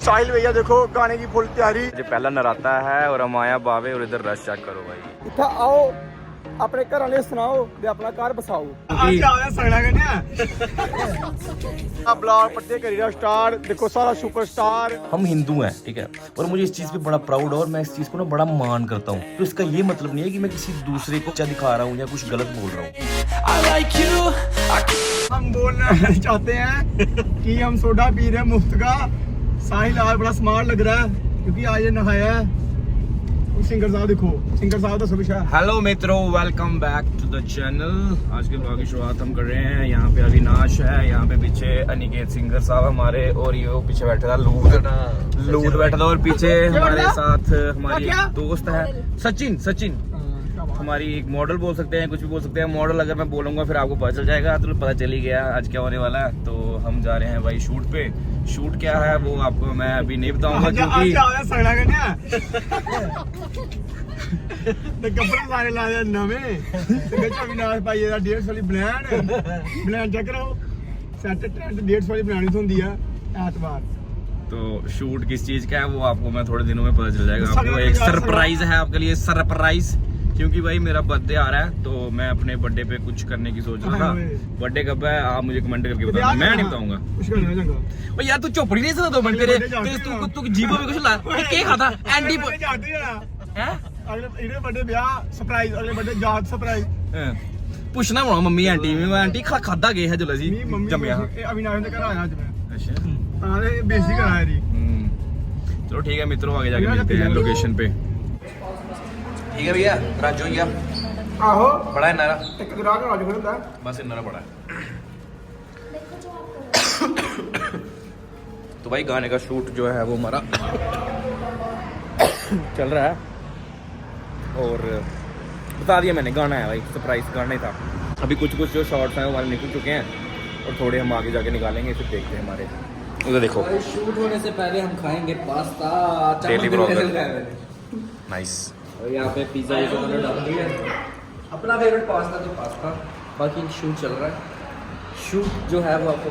साहिल भैया देखो गाने की फुल तैयारी। जो पहला नराता है और अमाया बावे और इधर रश चेक करो भाई। इतना आओ अपने घर वाले सुनाओ ते अपना घर बसाओ। ब्लॉग पट्टे करिए स्टार देखो सारा सुपरस्टार। हम हिंदू हैं, ठीक है, और मुझे इस चीज़ पे बड़ा प्राउड है और मैं इस चीज़ को ना बड़ा मान करता हूँ। तो इसका ये मतलब नहीं है कि मैं किसी दूसरे को क्या दिखा रहा हूँ या कुछ गलत बोल रहा हूँ। हम बोलना चाहते हैं कि हम सोडा पी रहे हैं मुफ्त का। साहिल आज बड़ा स्मार्ट लग रहा है क्योंकि आज ये नहाया है। सिंगर साहब देखो, सिंगर साहब तो सभी शायद। हेलो मित्रों, welcome back to the channel. आज के ब्लॉग की शुरुआत हम कर रहे हैं। यहाँ पे अविनाश है, यहाँ पे पीछे अनिकेत सिंगर साहब हमारे, और ये पीछे बैठा था लूट बैठा था, और पीछे हमारे साथ हमारी एक दोस्त है सचिन हमारी एक मॉडल बोल सकते हैं, कुछ भी बोल सकते हैं। मॉडल अगर मैं बोलूंगा फिर आपको पता चल जाएगा, तो पता चल ही गया आज क्या होने वाला है। तो हम जा रहे हैं भाई शूट पे। शूट क्या है वो आपको मैं अभी नहीं बताऊंगा क्योंकि कपड़े सारे लाए नवे अविनाश भाई 150 वाली ब्लैंड चेक करो। सेट टेंट 150 वाली ब्लैंड होती है एतवार। तो शूट किस चीज का है वो आपको मैं थोड़े दिनों में पता चल जाएगा। आपको एक सरप्राइज है आपके लिए, सरप्राइज, क्योंकि भाई मेरा बर्थडे आ रहा है, तो मैं अपने बर्थडे पे कुछ करने की सोच रहा था। बर्थडे कब है आप मुझे कमेंट करके बताना, मैं नहीं बताऊंगा। भाई यार तू चौपड़ी नहीं सकता 2 मिनट तेरे तू जीभो में कुछ ला के खाता एंडी हैं अगले बर्थडे ब्याह सरप्राइज, अगले बर्थडे जात सरप्राइज। पुछना होना मम्मी आंटी में आंटी खादा गए है जो जी जम्मिया अविनाश ने घर आया आज मैं। अच्छा हां रे बेसिक कराया री। चलो ठीक है मित्रों, आगे जाके मिलते हैं लोकेशन पे। ठीक है भैया, राजू भैया आहो बड़ा है नारा, एक ग्राहक राजू होता है बस इतना बड़ा है। तो भाई गाने का शूट जो है वो हमारा चल रहा है, और बता दिया मैंने गाना है भाई, सरप्राइज गाना ही था। अभी कुछ जो शॉर्ट्स हैं वो हमारे निकल चुके हैं, और थोड़े हम आगे जाके निकालेंगे, फिर देखते हैं हमारे उधर। देखो शूट होने से पहले हम खाएंगे पास्ता, डेली ब्लॉगर, नाइस। और यहाँ पे पिज्जा ऑर्डर डाल दिया। अपना फेवरेट पास्ता तो पास्ता, बाकी शूट चल रहा है। शूट जो है वो आपको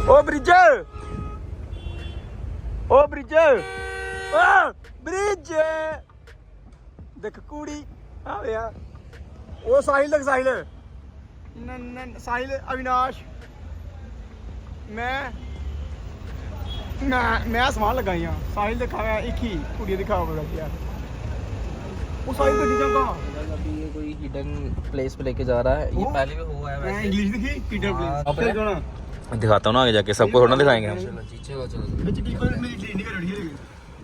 ओ ब्रिज देख कुड़ी आ गया। ओ साहिल साहिल अविनाश मैं समान लगाई हां। साहिल दिखाया एक ही कुड़ी दिखाओ यार। वो साहिल तो नीचे का अभी ये कोई हिडन प्लेस पे लेके जा रहा है। ये पहले भी हुआ है वैसे। इंग्लिश दिखी हिडन प्लेस दिखाता हूँ ना आगे जाके, सबको थोड़ा दिखाएंगे हम। चलो ਵਿੱਚ ਕੀ ਕੋਈ ਮੇਰੀ क्लिनिक रेडी है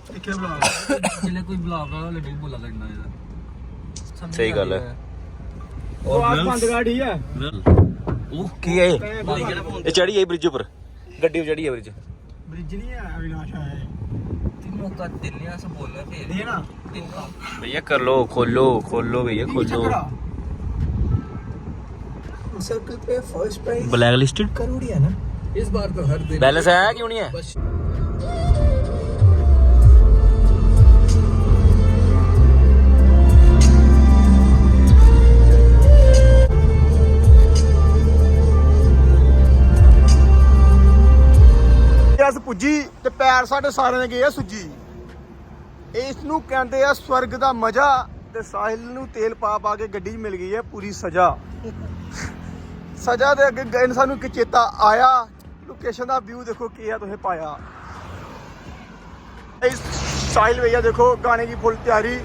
देखिए ब्लॉग चले कोई ब्लॉग वाला लेडी बोला लगना है। सही गल है। ਉਹ ਆਪ ਬੰਦ ਗਾੜੀ ਹੈ। ਉਹ ਕੀ ਹੈ ਇਹ ਚੜੀ ਹੈ ਬ੍ਰਿਜ ਉੱਪਰ, ਗੱਡੀ ਚੜੀ ਹੈ ਬ੍ਰਿਜ। ब्रिज नहीं है अविनाश है। तीनों का दिल्ली से बोल रहे थे ये ना तीनों भैया कर लो, खोलो भैया खोलो। सर्कल पे first prize black listed crore है ना इस बार तो हर दिन बैलेंस है क्यों नहीं है? बस ਅਸ ਪੁੱਜੀ ਤੇ ਪੈਰ ਸਾਡੇ ਸਾਰਿਆਂ ਦੇ ਗਏ ਆ ਸੁੱਜੀ। ਇਸ ਨੂੰ ਕਹਿੰਦੇ ਆ ਸਵਰਗ ਦਾ ਮਜ਼ਾ। ਤੇ ਸਾਹਿਲ ਨੂੰ ਤੇਲ ਪਾ ਕੇ ਗੱਡੀ 'ਚ ਮਿਲ ਗਈ ਹੈ ਪੂਰੀ ਸਜ਼ਾ। ਸਜ਼ਾ ਦੇ ਅੱਗੇ ਸਾਨੂੰ ਇੱਕ ਚੇਤਾ ਆਇਆ। ਲੋਕੇਸ਼ਨ ਦਾ ਵਿਊ ਦੇਖੋ ਕੀ ਹੈ ਤੁਸੀਂ ਪਾਇਆ। ਸਾਹਿਲ ਭਈਆ ਦੇਖੋ गाने की फुल तैयारी।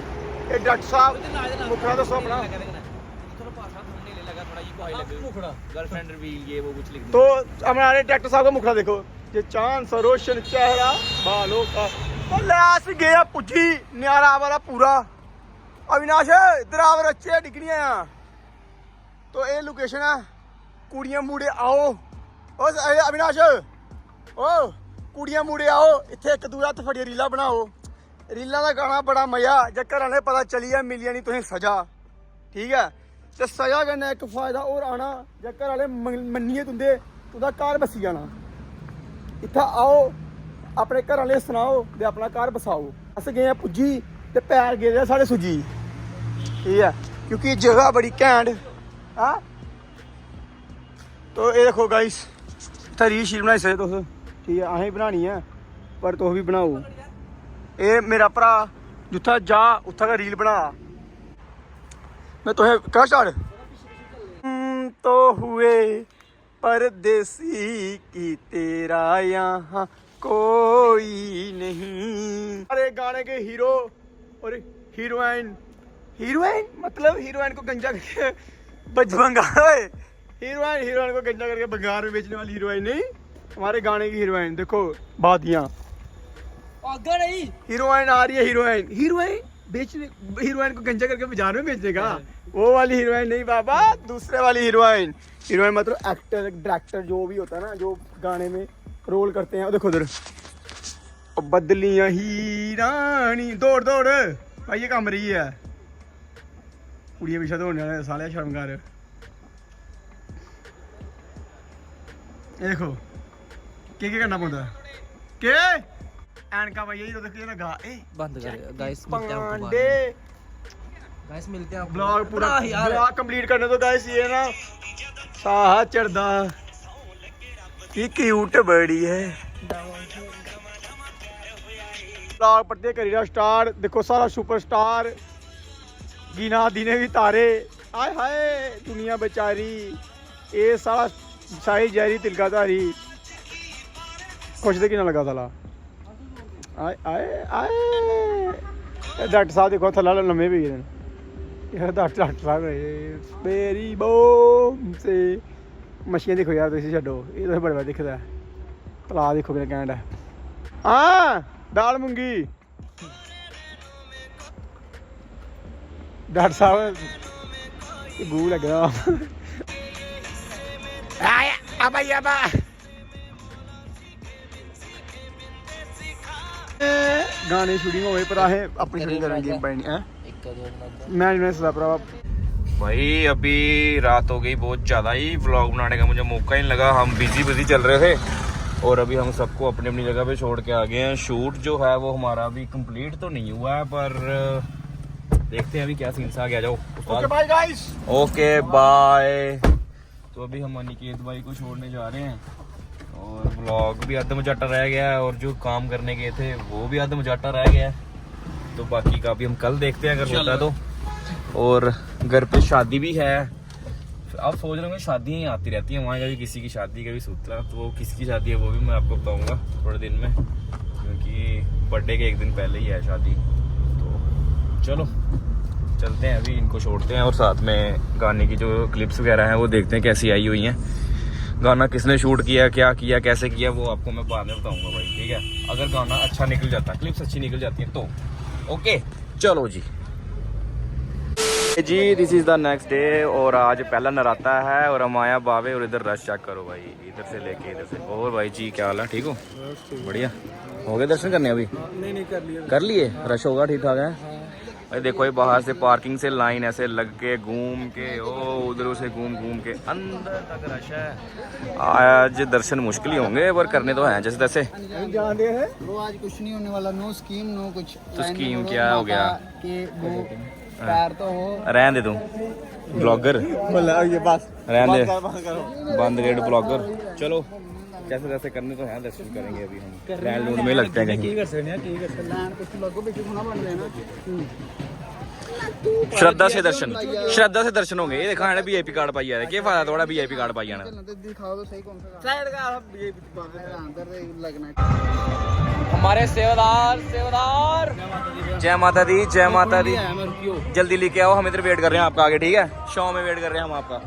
ये डॉक्टर साहब मुखड़ा दसो अपना। तो हमारे डॉक्टर साहब का मुखड़ा देखो, ये चांद सा रोशन चेहरा बालों का। तो लास्ट गया पुजी न्यारा वाला पूरा। अविनाश इधर आवर अच्छे डिगनिया। तो ये लोकेशन है। कुड़ियां मुड़े आओ। ओ अविनाश ओ कुड़ियां मुड़े आओ, इत्थे एक दूसरा हत्थ फड़िए रीला बनाओ। रीला का गाना बड़ा मजा। जे घर आने पता चली है मिली नहीं तुसें सजा, ठीक है। ते सजा कन्नै एक फायदा और आना, जे घर आह्ले मन्निए तुंदा घर बसी जाना। इत्थै आओ अपने घर आह्ले सनाओ ते अपना घर बसाओ। अस गए पुज्जी ते पैर गेदे साढ़े सुजी, ठीक है, क्योंकि जगह बड़ी घैंट। हाँ तो ये देखो गाइस, इत्थै रील शील बनाई सकदे तुस, ठीक है, असें बनानी है। पर तुस भी बनाओ। ये मेरा भरा जित्था जा उत्था का रील बना। मैं तुहे कह स्टार्ट तो हुए परदेसी की तेरा यहाँ कोई नहीं। अरे गाने के हीरो और हीरोइन मतलब हीरोइन को गंजा करके बंगार हीरोइन को गंजा करके बंगार में बेचने वाली हीरोइन नहीं, हमारे गाने की हीरोइन। देखो बादियाँ नहीं, हीरोइन आ रही है। हीरोइन बेचने, हीरोइन को गंजा करके बाजार में बेचने का, वो वाली हीरोइन नहीं बाबा, दूसरे वाली हीरोइन मतलब एक्टर डायरेक्टर जो भी होता है ना, जो गाने में रोल करते हैं। देखो उधर बदलियां ही रानी दौड़ भाई ये कम रही है कुड़िया पीछे दौड़ने वाले साले शर्म कर। देखो के करना पौंदा के एनका भाई यही तो देखिए ना गा ए बंद कर गाइस, मिलते हैं ब्लॉग पूरा ब्लॉग कंप्लीट करने तो गाइस। ये ना साहा चढ़दा की क्यूट बड़ी है। ब्लॉग पढ़ते करिए स्टार। देखो सारा सुपरस्टार गिना दिने भी तारे, आय हाय दुनिया बेचारी, ये सारा साई जैरी तिलका धारी खुश दे कि ना लगा साला। आए आए आए डॉक्टर साहब देखो थल्ला लम्बे भी गए डॉक्टर साहब मेरी बोम से मछलियाँ देखो यार, तुम छो ये तो बड़े बड़ा दिखता है। तला देखो मेरा कैंड है। हाँ दाल मूंगी डॉक्टर साहब गू लग रहा गाने शूटिंग हो पर आहे अपनी शूटिंग करेंगे मैनेजमेंट भरा। भाई अभी रात हो गई बहुत ज़्यादा ही, व्लॉग बनाने का मुझे मौका ही नहीं लगा। हम बिजी चल रहे थे और अभी हम सबको अपनी अपनी जगह पे छोड़ के आ गए हैं। शूट जो है वो हमारा अभी कंप्लीट तो नहीं हुआ है, पर देखते हैं अभी क्या सीन आ गया। जाओ okay bye guys, okay bye. तो अभी हम अनिकेत भाई को छोड़ने जा रहे हैं और व्लॉग भी आधा मजाटा रह गया है और जो काम करने गए थे वो भी आधा मजाटा रह गया है। तो बाकी का भी हम कल देखते हैं अगर होता है तो। और घर पे शादी भी है, आप सोच रहे होंगे शादियाँ आती रहती हैं वहाँ, कभी किसी की शादी कभी सूत्रा, तो वो किसकी शादी है वो भी मैं आपको बताऊँगा थोड़े दिन में, क्योंकि बर्थडे के एक दिन पहले ही है शादी। तो चलो चलते हैं, अभी इनको छोड़ते हैं और साथ में गाने की जो क्लिप्स वगैरह हैं वो देखते हैं कैसी आई हुई हैं। गाना किसने शूट किया, क्या किया, कैसे किया, वो आपको मैं बाद में बताऊँगा भाई, ठीक है। अगर गाना अच्छा निकल जाता है, क्लिप्स अच्छी निकल जाती हैं तो ओके। चलो जी this is the next day और आज पहला नराता है और हम आया बावे और इधर रश चेक करो भाई, इधर से लेके इधर से। और भाई जी क्या हाल है, ठीक हो? बढ़िया हो गए दर्शन करने अभी? नहीं कर लिए। रश होगा ठीक ठाक है भाई। देखो ये बाहर से पार्किंग से लाइन ऐसे लग के घूम के उधर से घूम के अंदर तक रश है। आज दर्शन मुश्किल ही होंगे पर करने तो हैं जैसे तैसे। जानते हैं वो आज कुछ नहीं होने वाला, नो स्कीम नो कुछ। तो स्कीम क्या हो गया कि वो पैर तो हो रहने दे तू ब्लॉगर, ये बस रहने दे बंद रेड ब्लॉगर। चलो कैसे कैसे करने तो हैं, दर्शन करेंगे अभी हम। लैंड लूट में लगते हैं कहीं। कुछ लोगों पे होना बन रहे ना। श्रद्धा से दर्शन होंगे। ये देखा है वीआईपी कार्ड पाई जा रहा है, क्या फायदा थोड़ा वीआईपी कार्ड पाई जाना। दिखाओ तो सही कौन सा साइड का अंदर लगना। हमारे सेवादार जय माता दी, जय माता दी। जल्दी लेके आओ, हम इधर वेट कर रहे हैं आपका आगे, ठीक है। शो में वेट कर रहे हैं हम आपका।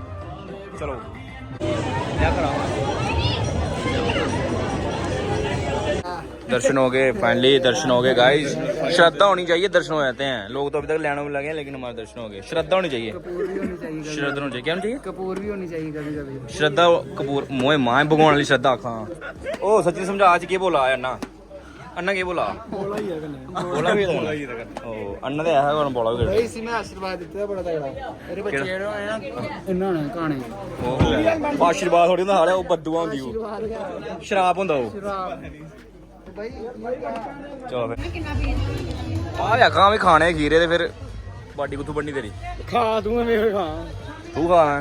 चलो क्या कराओ। दर्शन हो गए, फाइनली दर्शन हो गए गाइस। श्रद्धा होनी चाहिए, दर्शन हो जाते हैं। लोग तो अभी तक लाइनों में लगे हैं लेकिन हमारे दर्शन हो गए। श्रद्धा होनी चाहिए, श्रद्धा होनी चाहिए। क्या होनी चाहिए? कपूर भी होनी चाहिए कभी कभी। श्रद्धा कपूर मोए मां भगवान वाली श्रद्धा आखा। ओ सच्ची समझा आज के बोला अन्ना, अन्ना के बोला बोला भी ओ अन्ना दे है और बोला भी भाई इसी में आशीर्वाद देते हैं बड़ा तगड़ा। मेरे बच्चे हैं ना इन्होंने कहानी ओ आशीर्वाद थोड़ी ना हाले ओ बद्दुआ होंदी ओ शराब होंदा ओ। चलो फिर आ या खां भी खाने खीरे ते फिर बाडी कुत्थू बननी तेरी? खा तू मेरे खा तू खाना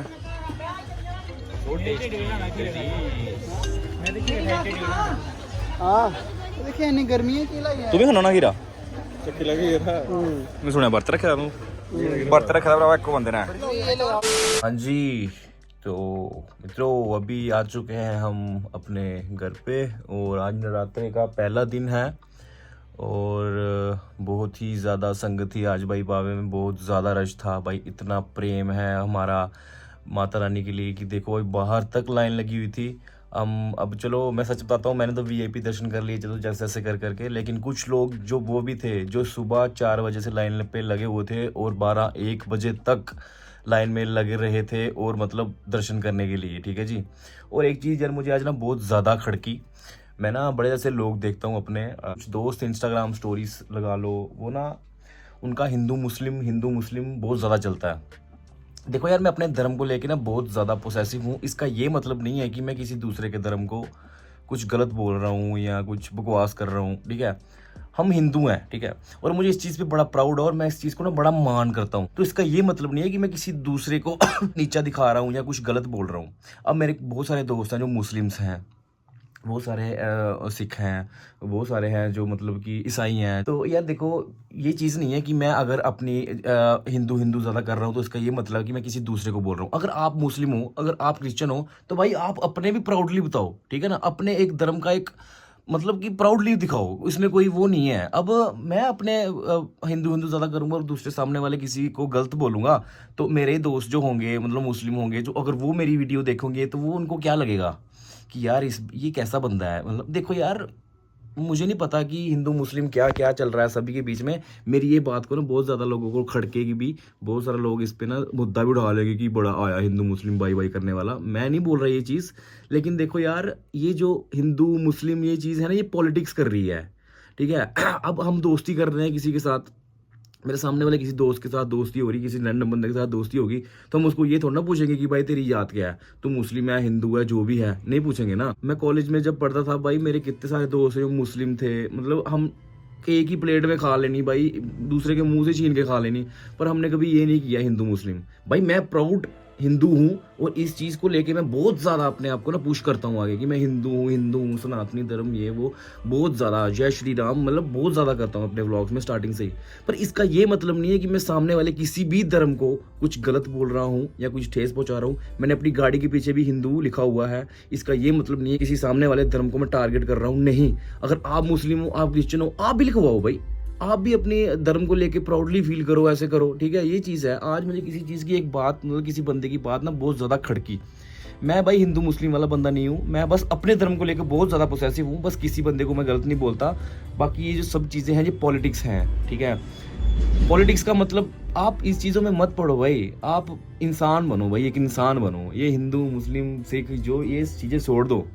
हाँ देखिए इन्नी गर्मी है की लाई तू भी खाना ना खीरा ਚੱਕੀ ਲੱਗੀ ਯਾਰ मैं सुने व्रत रखे तू व्रत रखे भरावा एक बंदे ने हाँ जी तो मित्रों अभी आ चुके हैं हम अपने घर पे और आज नवरात्रि का पहला दिन है और बहुत ही ज़्यादा संगत थी आज भाई बावे में, बहुत ज़्यादा रश था भाई। इतना प्रेम है हमारा माता रानी के लिए कि देखो भाई बाहर तक लाइन लगी हुई थी। हम अब चलो मैं सच बताता हूँ, मैंने तो वीआईपी दर्शन कर लिए चलो जैसे जैसे कर करके, लेकिन कुछ लोग जो वो भी थे जो सुबह 4 बजे से लाइन पे लगे हुए थे और 12-1 बजे तक लाइन में लगे रहे थे और मतलब दर्शन करने के लिए, ठीक है जी। और एक चीज़ यार मुझे आज ना बहुत ज़्यादा खड़की, मैं ना बड़े जैसे लोग देखता हूँ अपने कुछ दोस्त इंस्टाग्राम स्टोरीज लगा लो, वो ना उनका हिंदू मुस्लिम बहुत ज़्यादा चलता है। देखो यार मैं अपने धर्म को लेके ना बहुत ज़्यादा पोसेसिव हूँ। इसका ये मतलब नहीं है कि मैं किसी दूसरे के धर्म को कुछ गलत बोल रहा हूँ या कुछ बकवास कर रहा हूँ, ठीक है। हम हिंदू हैं, ठीक है, और मुझे इस चीज़ पे बड़ा प्राउड है और मैं इस चीज़ को ना बड़ा मान करता हूँ। तो इसका ये मतलब नहीं है कि मैं किसी दूसरे को नीचा दिखा रहा हूँ या कुछ गलत बोल रहा हूँ। अब मेरे बहुत सारे दोस्त हैं जो मुस्लिम्स हैं, बहुत सारे सिख हैं, बहुत सारे हैं जो मतलब कि ईसाई हैं। तो यार देखो ये चीज़ नहीं है कि मैं अगर अपनी हिंदू ज़्यादा कर रहा हूँ तो इसका ये मतलब कि मैं किसी दूसरे को बोल रहा हूँ। अगर आप मुस्लिम हो, अगर आप क्रिश्चियन हो, तो भाई आप अपने भी प्राउडली बताओ, ठीक है ना, अपने एक धर्म का एक मतलब कि प्राउडली दिखाओ, इसमें कोई वो नहीं है। अब मैं अपने हिंदू ज़्यादा करूँगा और दूसरे सामने वाले किसी को गलत बोलूँगा तो मेरे दोस्त जो होंगे मतलब मुस्लिम होंगे, जो अगर वो मेरी वीडियो देखेंगे तो वो उनको क्या लगेगा कि यार ये कैसा बंदा है। मतलब देखो यार मुझे नहीं पता कि हिंदू मुस्लिम क्या क्या चल रहा है सभी के बीच में। मेरी ये बात को ना बहुत ज़्यादा लोगों को खड़केगी भी, बहुत सारे लोग इस पे ना मुद्दा भी उठा लेंगे कि बड़ा आया हिंदू मुस्लिम बाई करने वाला। मैं नहीं बोल रहा ये चीज़, लेकिन देखो यार ये जो हिंदू मुस्लिम ये चीज़ है ना, ये पॉलिटिक्स कर रही है, ठीक है। अब हम दोस्ती कर रहे हैं किसी के साथ, मेरे सामने वाले किसी दोस्त के साथ दोस्ती हो रही, किसी रैंडम बंदे के साथ दोस्ती होगी, तो हम उसको ये थोड़ा ना पूछेंगे कि भाई तेरी जात क्या है, तू मुस्लिम है हिंदू है जो भी है, नहीं पूछेंगे ना। मैं कॉलेज में जब पढ़ता था भाई मेरे कितने सारे दोस्त जो मुस्लिम थे, मतलब हम एक ही प्लेट में खा लेनी भाई, दूसरे के मुंह से छीन के खा लेनी, पर हमने कभी ये नहीं किया हिंदू मुस्लिम। भाई मैं प्राउड हिंदू हूँ और इस चीज़ को लेके मैं बहुत ज़्यादा अपने आप को ना पुश करता हूँ आगे कि मैं हिंदू हूँ सनातनी धर्म ये वो बहुत ज़्यादा, जय श्री राम मतलब बहुत ज़्यादा करता हूँ अपने व्लॉग्स में स्टार्टिंग से ही। पर इसका ये मतलब नहीं है कि मैं सामने वाले किसी भी धर्म को कुछ गलत बोल रहा हूँ या कुछ ठेस पहुँचा रहा हूँ। मैंने अपनी गाड़ी के पीछे भी हिंदू लिखा हुआ है, इसका ये मतलब नहीं है किसी सामने वाले धर्म को मैं टारगेट कर रहा हूँ, नहीं। अगर आप मुस्लिम हो, आप क्रिश्चियन हो, आप भी लिखवाओ भाई, आप भी अपने धर्म को लेके प्राउडली फील करो, ऐसे करो, ठीक है। ये चीज़ है। आज मुझे किसी चीज़ की एक बात मतलब किसी बंदे की बात ना बहुत ज़्यादा खड़की। मैं भाई हिंदू मुस्लिम वाला बंदा नहीं हूँ, मैं बस अपने धर्म को लेकर बहुत ज़्यादा पोसेसिव हूँ, बस किसी बंदे को मैं गलत नहीं बोलता। बाकी ये जो सब चीज़ें हैं ये पॉलिटिक्स हैं, ठीक है। पॉलिटिक्स का मतलब आप इस चीज़ों में मत पढ़ो भाई, आप इंसान बनो भाई, एक इंसान बनो। ये हिंदू मुस्लिम सिख जो ये चीज़ें छोड़ दो,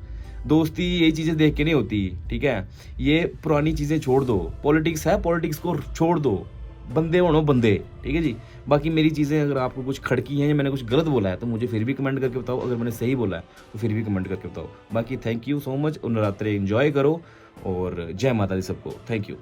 दोस्ती ये चीज़ें देख के नहीं होती, ठीक है। ये पुरानी चीज़ें छोड़ दो, पॉलिटिक्स है, पॉलिटिक्स को छोड़ दो, बंदे बनो बंदे, ठीक है जी। बाकी मेरी चीज़ें अगर आपको कुछ खड़की हैं या मैंने कुछ गलत बोला है तो मुझे फिर भी कमेंट करके बताओ, अगर मैंने सही बोला है तो फिर भी कमेंट करके बताओ। बाकी thank you so much, Navratri enjoy करो और जय माता दी सबको, थैंक यू।